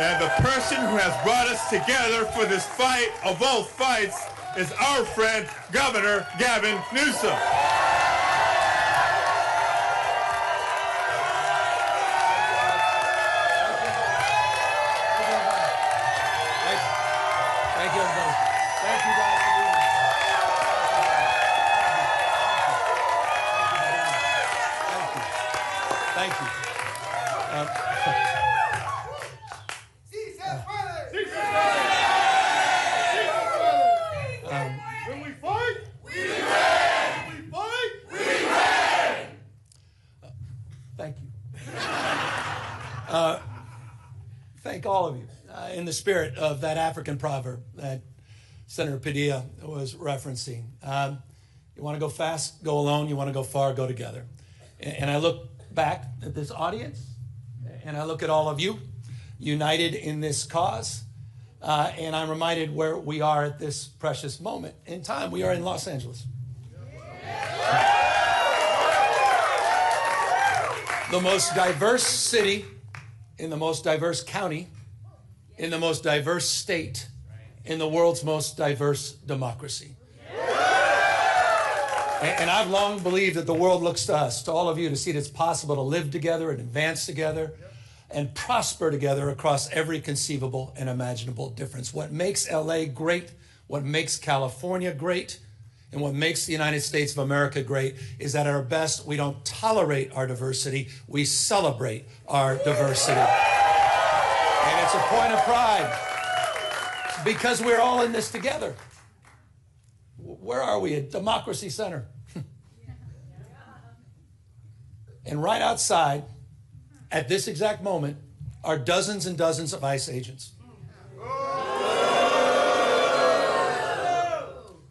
And the person who has brought us together for this fight of all fights is our friend, Governor Gavin Newsom. Thank you, everybody. Thank you, guys, for being here. Thank you. When we fight, we win. When we fight, we win. Thank you. Thank all of you in the spirit of that African proverb that Senator Padilla was referencing. You want to go fast, go alone. You want to go far, go together. And I look back at this audience, and I look at all of you united in this cause, and I'm reminded where we are at this precious moment in time. We are in Los Angeles. The most diverse city in the most diverse county, in the most diverse state, in the world's most diverse democracy. And I've long believed that the world looks to us, to all of you, to see that it's possible to live together and advance together and prosper together across every conceivable and imaginable difference. What makes LA great, what makes California great, and what makes the United States of America great is that at our best, we don't tolerate our diversity, we celebrate our diversity. And it's a point of pride because we're all in this together. Where are we? A democracy center. And right outside, at this exact moment, are dozens and dozens of ICE agents.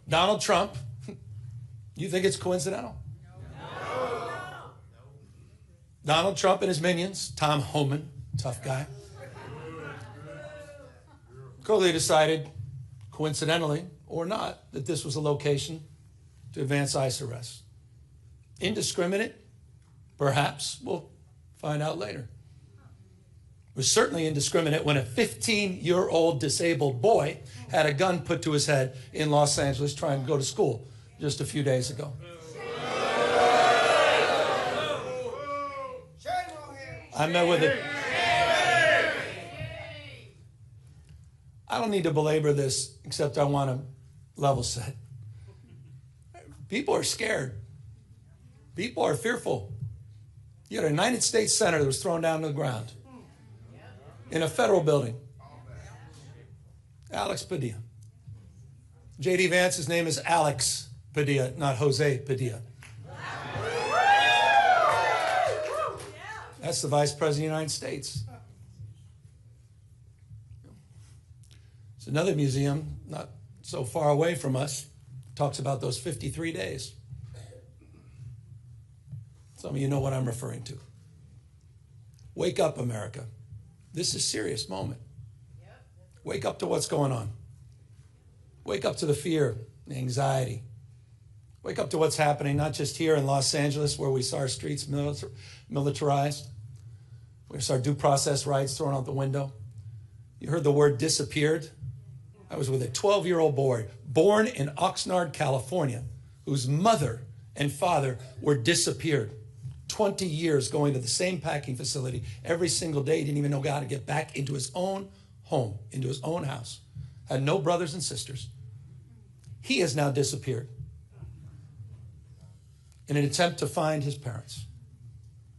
Donald Trump, you think it's coincidental? Donald Trump and his minions, Tom Homan, tough guy, clearly decided, coincidentally or not, that this was a location to advance ICE arrests. Indiscriminate? Perhaps. We'll find out later. It was certainly indiscriminate when a 15-year-old disabled boy had a gun put to his head in Los Angeles trying to go to school just a few days ago. I met with it. I don't need to belabor this, except I want to level set. People are scared. People are fearful. You had a United States Senator that was thrown down to the ground in a federal building. Alex Padilla. J.D. Vance's name is Alex Padilla, not Jose Padilla. That's the Vice President of the United States. It's another museum not so far away from us. Talks about those 53 days. Some of you know what I'm referring to. Wake up, America. This is a serious moment. Wake up to what's going on. Wake up to the fear, the anxiety. Wake up to what's happening, not just here in Los Angeles, where we saw our streets militarized. We saw due process rights thrown out the window. You heard the word disappeared. I was with a 12-year-old boy born in Oxnard, California, whose mother and father were disappeared. 20 years going to the same packing facility every single day. He didn't even know how to get back into his own home, into his own house. Had no brothers and sisters. He has now disappeared in an attempt to find his parents.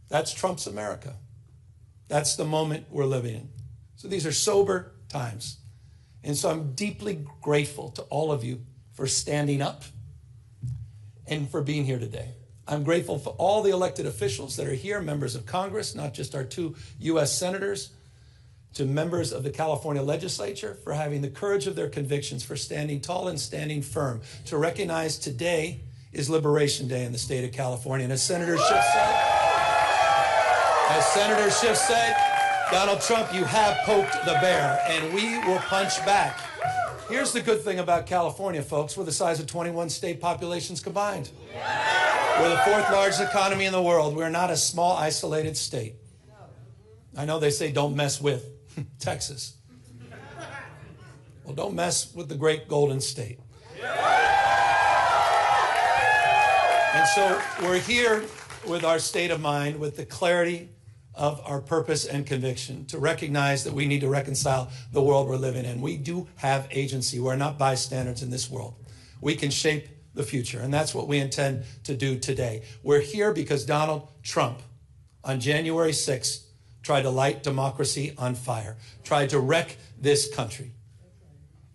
That's Trump's America. That's the moment we're living in. So these are sober times. And so I'm deeply grateful to all of you for standing up and for being here today. I'm grateful for all the elected officials that are here, members of Congress, not just our 2 U.S. senators, to members of the California legislature for having the courage of their convictions, for standing tall and standing firm, to recognize today is Liberation Day in the state of California. And as Senator Schiff said, Donald Trump, you have poked the bear, and we will punch back. Here's the good thing about California, folks. We're the size of 21 state populations combined. We're the 4th largest economy in the world. We're not a small, isolated state. I know they say don't mess with. Texas. Well, don't mess with the great Golden State. And so we're here with our state of mind, with the clarity of our purpose and conviction to recognize that we need to reconcile the world we're living in. We do have agency. We're not bystanders in this world. We can shape the future, and that's what we intend to do today. We're here because Donald Trump, on January 6th, tried to light democracy on fire, tried to wreck this country,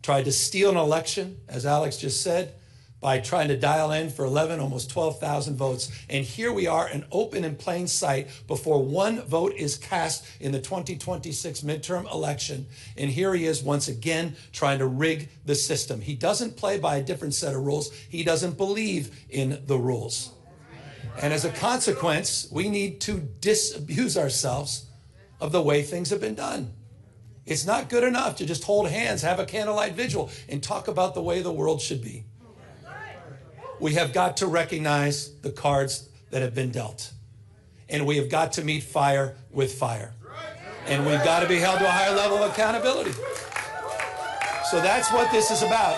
tried to steal an election, as Alex just said, by trying to dial in for 11, almost 12,000 votes. And here we are, in open and plain sight, before one vote is cast in the 2026 midterm election. And here he is once again trying to rig the system. He doesn't play by a different set of rules. He doesn't believe in the rules. And as a consequence, we need to disabuse ourselves of the way things have been done. It's not good enough to just hold hands, have a candlelight vigil, and talk about the way the world should be. We have got to recognize the cards that have been dealt. And we have got to meet fire with fire. And we've got to be held to a higher level of accountability. So that's what this is about.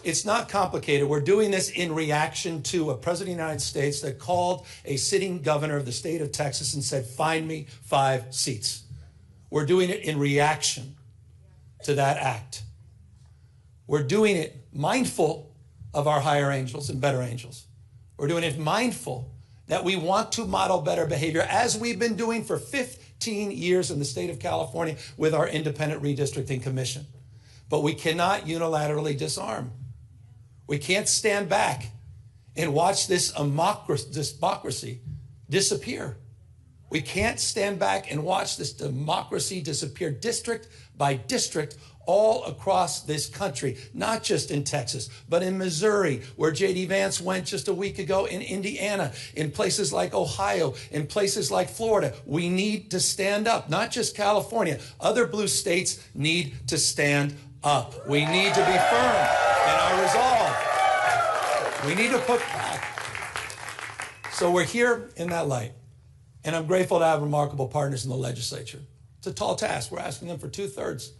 It's not complicated. We're doing this in reaction to a president of the United States that called a sitting governor of the state of Texas and said, find me 5 seats. We're doing it in reaction to that act. We're doing it mindful of our higher angels and better angels. We're doing it mindful that we want to model better behavior, as we've been doing for 15 years in the state of California with our independent redistricting commission. But we cannot unilaterally disarm. We can't stand back and watch this democracy disappear. We can't stand back and watch this democracy disappear district by district all across this country, not just in Texas, but in Missouri, where J.D. Vance went just a week ago, in Indiana, in places like Ohio, in places like Florida. We need to stand up, not just California. Other blue states need to stand up. We need to be firm in our resolve. We need to put back. So we're here in that light. And I'm grateful to have remarkable partners in the legislature. It's a tall task. We're asking them for 2/3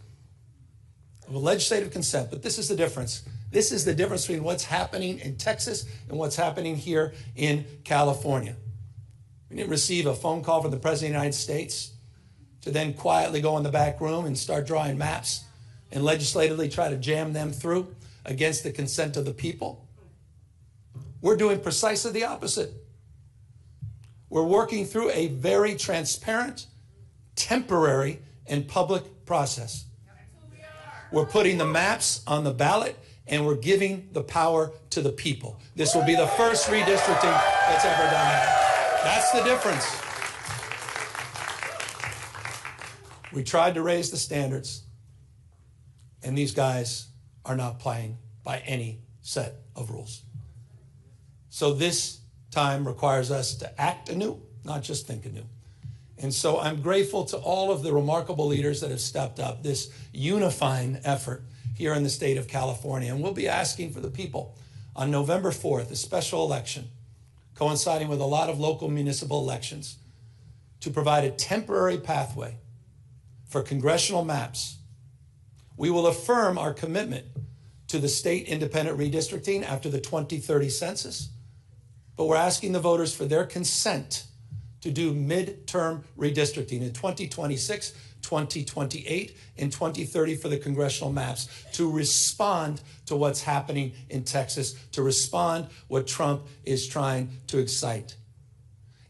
of legislative consent, but this is the difference. This is the difference between what's happening in Texas and what's happening here in California. We didn't receive a phone call from the President of the United States to then quietly go in the back room and start drawing maps and legislatively try to jam them through against the consent of the people. We're doing precisely the opposite. We're working through a very transparent, temporary, and public process. We're putting the maps on the ballot, and we're giving the power to the people. This will be the first redistricting that's ever done that. That's the difference. We tried to raise the standards, and these guys are not playing by any set of rules. So this time requires us to act anew, not just think anew. And so I'm grateful to all of the remarkable leaders that have stepped up, this unifying effort here in the state of California. And we'll be asking for the people on November 4th, a special election, coinciding with a lot of local municipal elections, to provide a temporary pathway for congressional maps. We will affirm our commitment to the state independent redistricting after the 2030 census, but we're asking the voters for their consent to do midterm redistricting in 2026, 2028, and 2030 for the congressional maps, to respond to what's happening in Texas, to respond what Trump is trying to excite.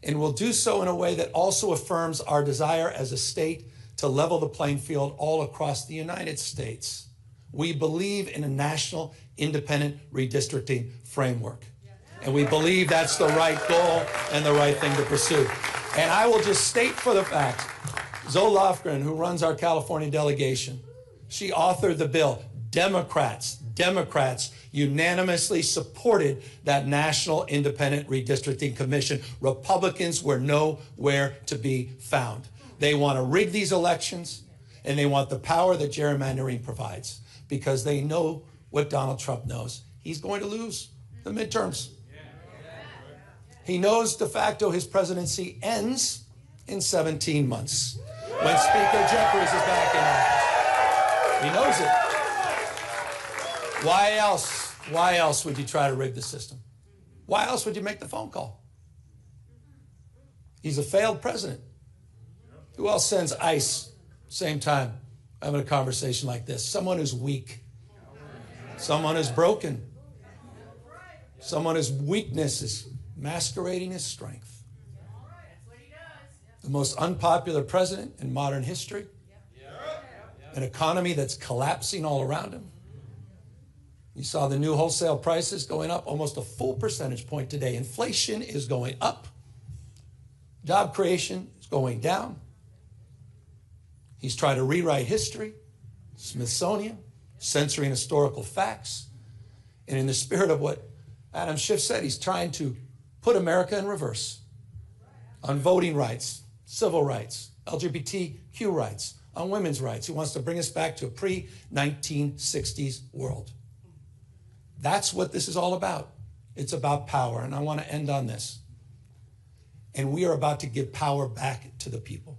And we'll do so in a way that also affirms our desire as a state to level the playing field all across the United States. We believe in a national independent redistricting framework. And we believe that's the right goal and the right thing to pursue. And I will just state for the fact, Zoe Lofgren, who runs our California delegation, she authored the bill. Democrats unanimously supported that National Independent Redistricting Commission. Republicans were nowhere to be found. They want to rig these elections, and they want the power that gerrymandering provides, because they know what Donald Trump knows. He's going to lose the midterms. He knows de facto his presidency ends in 17 months. when Speaker Jeffries is back in office. He knows it. Why else? Why else would you try to rig the system? Why else would you make the phone call? He's a failed president. Who else sends ICE same time having a conversation like this? Someone who's weak. Someone who's broken. Someone whose weakness is masquerading as strength. The most unpopular president in modern history. An economy that's collapsing all around him. You saw the new wholesale prices going up almost a full percentage point today. Inflation is going up. Job creation is going down. He's tried to rewrite history, Smithsonian, censoring historical facts. And in the spirit of what Adam Schiff said, he's trying to put America in reverse on voting rights, civil rights, LGBTQ rights, on women's rights. He wants to bring us back to a pre-1960s world. That's what this is all about. It's about power. And I want to end on this. And we are about to give power back to the people.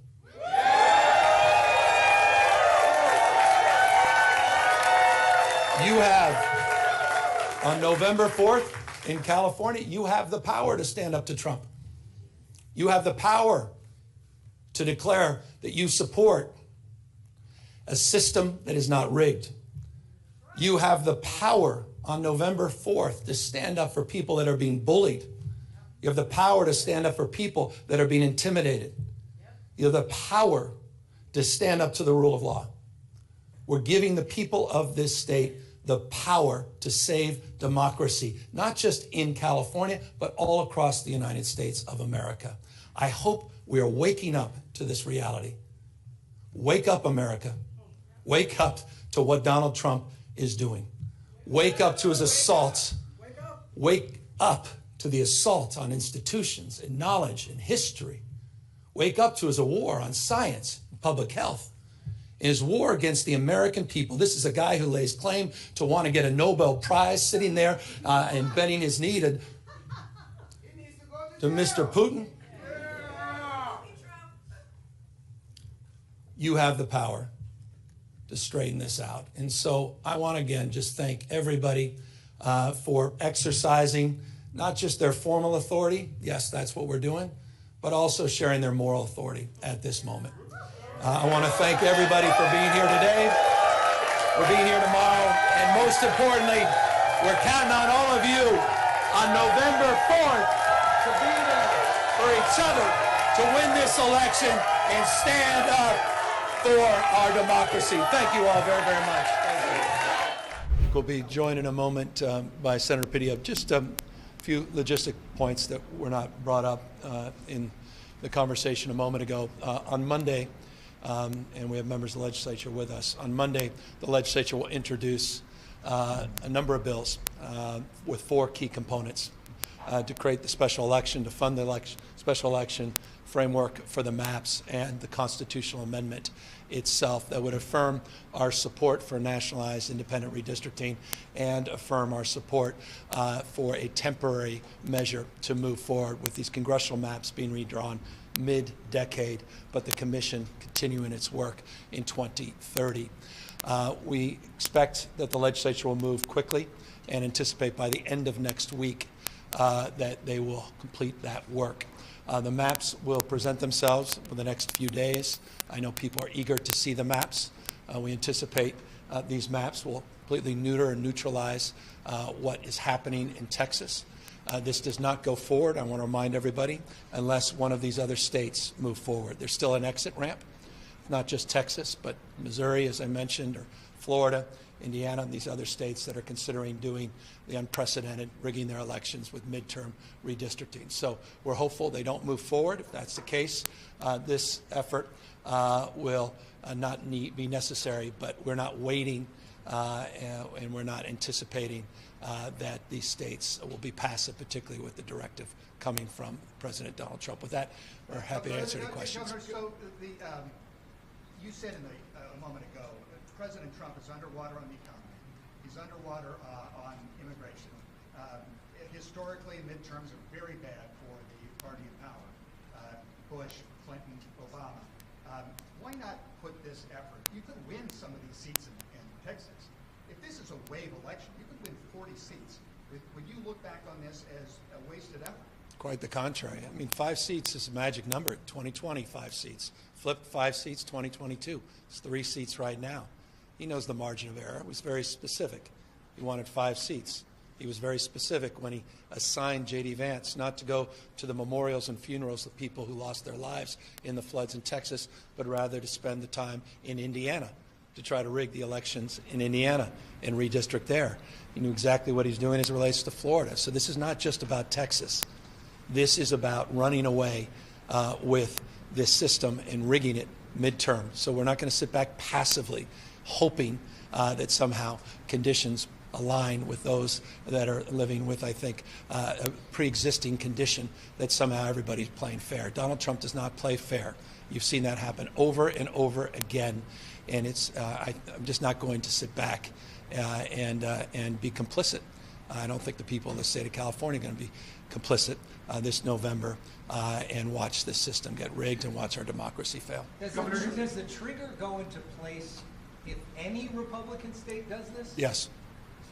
You have, on November 4th in California, you have the power to stand up to Trump. You have the power to declare that you support a system that is not rigged. You have the power on November 4th to stand up for people that are being bullied. You have the power to stand up for people that are being intimidated. You have the power to stand up to the rule of law. We're giving the people of this state the power to save democracy, not just in California, but all across the United States of America. I hope we are waking up to this reality. Wake up, America. Wake up to what Donald Trump is doing. Wake up to his assault. Wake up to the assault on institutions and knowledge and history. Wake up to his war on science and public health. In his war against the American people. This is a guy who lays claim to want to get a Nobel Prize, sitting there and bending his knee to Mr. Putin. You have the power to straighten this out. And so I want to again just thank everybody for exercising not just their formal authority, yes, that's what we're doing, but also sharing their moral authority at this moment. I want to thank everybody for being here today, for being here tomorrow, and most importantly, we're counting on all of you on November 4th to be there for each other, to win this election and stand up for our democracy. Thank you all very, very much. Thank you. We'll be joined in a moment by Senator Pidia. Just a few logistic points that were not brought up in the conversation a moment ago. On Monday, and we have members of the legislature with us. On Monday, the legislature will introduce a number of bills with 4 key components to create the special election, to fund the special election, framework for the maps, and the constitutional amendment itself that would affirm our support for nationalized independent redistricting and affirm our support for a temporary measure to move forward with these congressional maps being redrawn mid-decade, but the commission continuing its work in 2030. We expect that the legislature will move quickly and anticipate by the end of next week that they will complete that work. The maps will present themselves for the next few days. I know people are eager to see the maps. We anticipate these maps will completely neuter and neutralize what is happening in Texas. This does not go forward, I want to remind everybody, unless one of these other states move forward. There's still an exit ramp, not just Texas, but Missouri, as I mentioned, or Florida, Indiana, and these other states that are considering doing the unprecedented, rigging their elections with midterm redistricting. So we're hopeful they don't move forward. If that's the case, this effort will not be necessary, but we're not waiting and we're not anticipating that these states will be passive, particularly with the directive coming from President Donald Trump. With that, we're happy to answer any questions. So you said a moment ago that President Trump is underwater on the economy. He's underwater on immigration. Historically, midterms are very bad for the party in power. Bush, Clinton, Obama. why not put this effort? You could win some of these seats in Texas. If this is a wave election, you could win 40 seats. Would you look back on this as a wasted effort? Quite the contrary. I mean, 5 seats is a magic number. 2020, 5 seats. Flipped 5 seats, 2022. It's 3 seats right now. He knows the margin of error. It was very specific. He wanted 5 seats. He was very specific when he assigned J.D. Vance not to go to the memorials and funerals of people who lost their lives in the floods in Texas, but rather to spend the time in Indiana to try to rig the elections in Indiana and redistrict there. He knew exactly what he's doing as it relates to Florida. So this is not just about Texas. This is about running away with this system and rigging it midterm. So we're not going to sit back passively hoping that somehow conditions align with those that are living with, I think, a pre-existing condition that somehow everybody's playing fair. Donald Trump does not play fair. You've seen that happen over and over again. And it's, I'm just not going to sit back and be complicit. I don't think the people in the state of California are going to be complicit this November and watch this system get rigged and watch our democracy fail. Does the trigger go into place if any Republican state does this? Yes.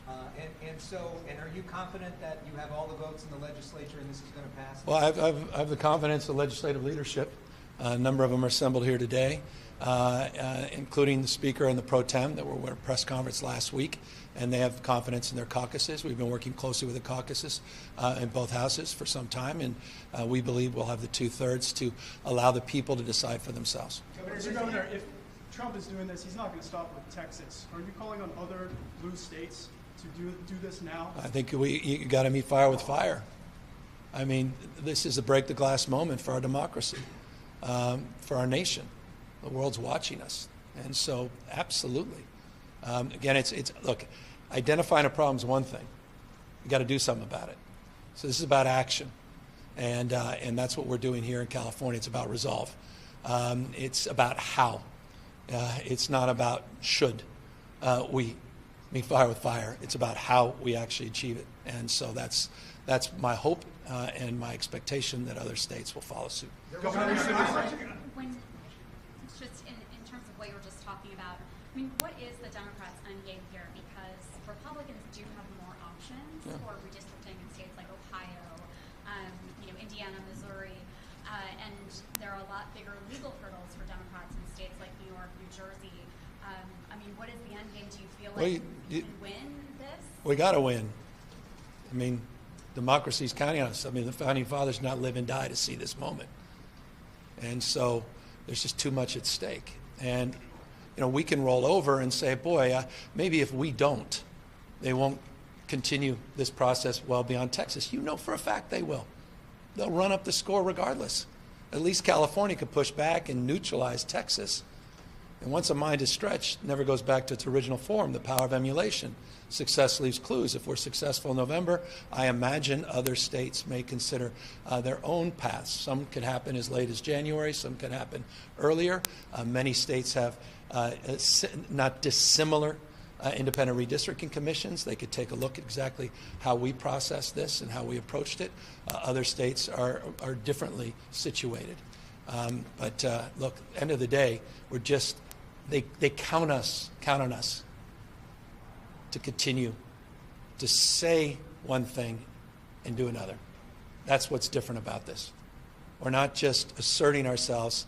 And are you confident that you have all the votes in the legislature and this is going to pass? Well, I have the confidence of legislative leadership. A number of them are assembled here today, including the Speaker and the Pro Tem that were at a press conference last week, and they have confidence in their caucuses. We've been working closely with the caucuses in both houses for some time, and we believe we'll have the 2/3 to allow the people to decide for themselves. Governor, if Trump is doing this, he's not going to stop with Texas. Are you calling on other blue states to do this now? I think you got to meet fire with fire. I mean, this is a break the glass moment for our democracy, for our nation. The world's watching us, and so absolutely. Again, it's look, identifying a problem is one thing. You got to do something about it. So this is about action, and that's what we're doing here in California. It's about resolve. It's about how. It's not about should we meet fire with fire. It's about how we actually achieve it, and so that's my hope and my expectation that other states will follow suit. When just in terms of what you were just talking about, I mean, what is the Democrats' end game here? Because Republicans do have more options for redistricting in states like Ohio, Indiana, Missouri, and there are a lot bigger legal hurdles for Democrats in states like New York, New Jersey. I mean, what is the end game? Do you feel like you can win this? We got to win. I mean, democracy's counting on us. I mean, the founding fathers did not live and die to see this moment. And so there's just too much at stake. And, we can roll over and say, boy, maybe if we don't, they won't continue this process well beyond Texas. You know for a fact they will. They'll run up the score regardless. At least California could push back and neutralize Texas. And once a mind is stretched, it never goes back to its original form, the power of emulation. Success leaves clues. If we're successful in November, I imagine other states may consider their own paths. Some could happen as late as January. Some could happen earlier. Many states have not dissimilar independent redistricting commissions. They could take a look at exactly how we process this and how we approached it. Other states are differently situated. But look, end of the day, we're just, they count on us to continue to say one thing and do another. That's what's different about this. We're not just asserting ourselves,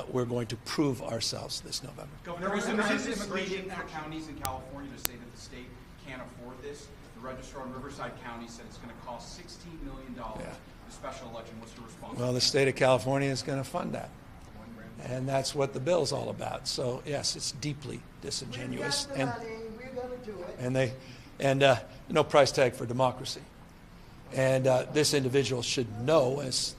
we're going to prove ourselves this November. Governor, is it immigration for counties in California to say that the state can't afford this? The registrar in Riverside County said it's going to cost $16 million. The special election. What's your response? Well, the state of California is going to fund that. And that's what the bill's all about. So, yes, it's deeply disingenuous. We're going to do it. And no price tag for democracy. And this individual should know, as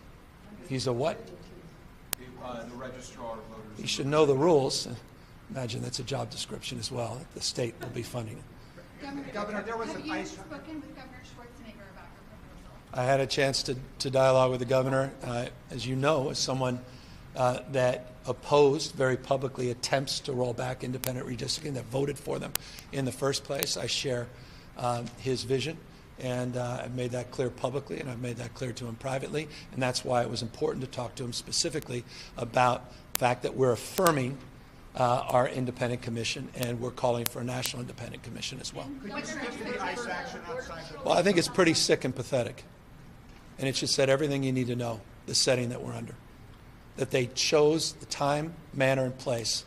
he's a what? The registrar of voters. He should know the rules. Imagine that's a job description as well. The state will be funding it. Governor, there was Have an you ice. spoken with Governor Schwarzenegger about your proposal? I had a chance to dialogue with the governor, as you know, as someone that opposed very publicly attempts to roll back independent redistricting, that voted for them in the first place. I share his vision, and I've made that clear publicly, and I've made that clear to him privately, and that's why it was important to talk to him specifically about fact that we're affirming our independent commission, and we're calling for a national independent commission as well. Could you speak to the ICE action outside the... Well, I think it's pretty sick and pathetic. And it should set everything you need to know, the setting that we're under. That they chose the time, manner, and place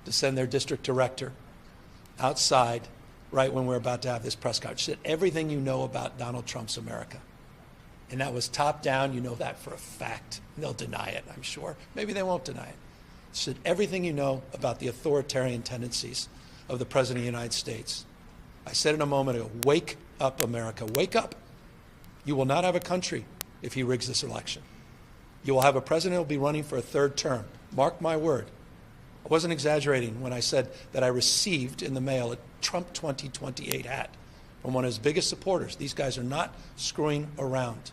to send their district director outside right when we're about to have this press conference. Said everything you know about Donald Trump's America. And that was top down. You know that for a fact. They'll deny it, I'm sure. Maybe they won't deny it. Said everything you know about the authoritarian tendencies of the President of the United States. I said it a moment ago, wake up, America, wake up. You will not have a country if he rigs this election. You will have a president who will be running for a third term. Mark my word. I wasn't exaggerating when I said that I received in the mail a Trump 2028 hat from one of his biggest supporters. These guys are not screwing around.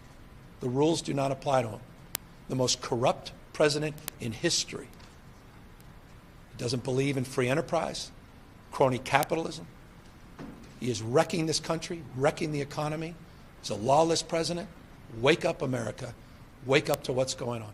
The rules do not apply to him. The most corrupt president in history. He doesn't believe in free enterprise, crony capitalism. He is wrecking this country, wrecking the economy. He's a lawless president. Wake up, America. Wake up to what's going on.